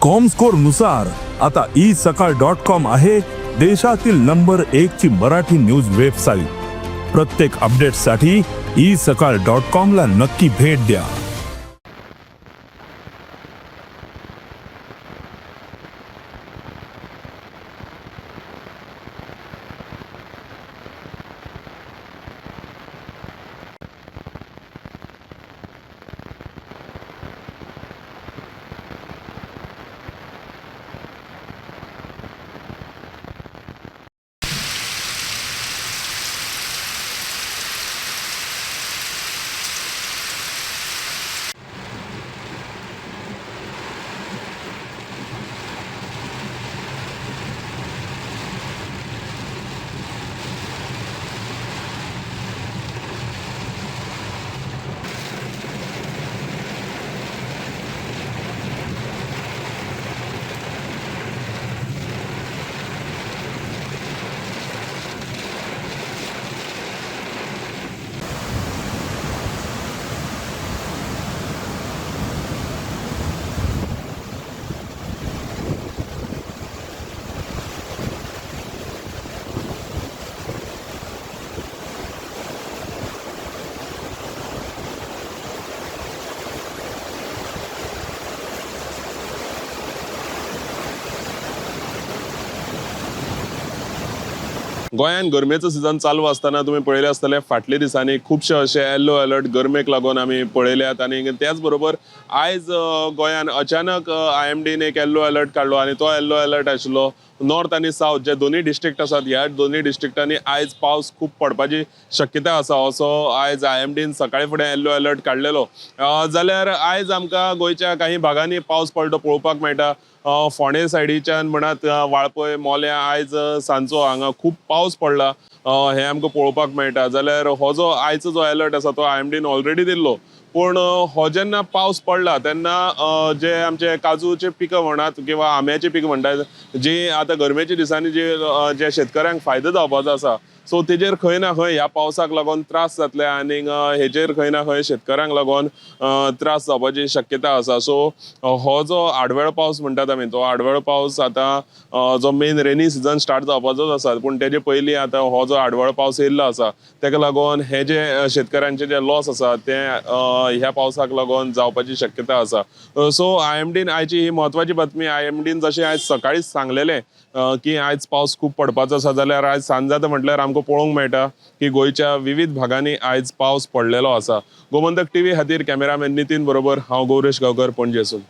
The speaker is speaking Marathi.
कॉमस्कोर नुसार आता isakal.com आहे देशातील नंबर 1 ची मराठी न्यूज वेबसाईट। प्रत्येक अपडेटसाठी isakal.com ला नक्की भेट द्या। गोंयान गरमेचो सीझन चालू असताना तुम्ही पळयले आसतले फाटले दिसांनी खूबशे अशे येलो अलर्ट गरमेक लागून आमी पळयल्यात आणि त्याच बरोबर आयज गोंयान अचानक IMDन एक येलो अलर्ट काडलो आणि तो येलो अलर्ट आशिल्लो नॉर्थ आणि साउथ जे दोन्ही डिस्ट्रिक्ट आसात ह्या दोन्ही डिस्ट्रिक्टांनी आयज पावस खूप पडपाची शक्यता आसा असो आयज IMDन सकाळी फुडें येलो अलर्ट काडलेलो जाल्यार आयज आमकां गोंयच्या काही भागांनी पावस पडलो पळोवपाक मेळटा। फोंडे सायडीच्यान म्हणत वाळपय मोल्या आयज सांजचो हांगा खूप पावस पडला हे आमकां पळोवपाक मेळटा। जाल्यार हो जो आयचो जो अलर्ट आसा तो IMDन ऑलरेडी दिल्लो पण हो जेन्ना पावस पडला तेन्ना जे आमचे काजूचे पिकां म्हणत किंवा आंब्याचे पीक म्हणटात जी आता गरमेच्या दिसांनी जे शेतकऱ्यांक फायदो जावपाचो आसा सो तेजेर खंय ना खंय ह्या पावसाक लागून त्रास जातले आणि हेजेर खंय ना खंय शेतकऱ्यांक लागून त्रास जावपाची शक्यता आसा। सो हो जो आडवेळ पावस म्हणटात आमी तो आडवेळ पावस आता जो मेन रेनी सीझन स्टार्ट जावपाचोच आसा पण तेजे पयलीं आता हो जो आडवेळ पावस येयल्लो आसा तेका लागून हे जे शेतकऱ्यांचे जे लॉस आसा ते ह्या पावसाक लागून जावपाची शक्यता आसा। सो IMDन आयची ही महत्वाची बातमी IMDन जशें आयज सकाळीच सांगलेलें की आयज पावस खूप पडपाचो आसा जाल्यार आयज सांज जाता म्हटल्यार आमकां पळोवंक मेळटा की गोंयच्या विविध भागांनी आयज पावस पडलेलो आसा। गोमंतक TV खातीर कॅमेरामॅन नितीन बरोबर हांव गौरेश गांवकर पणजेसून।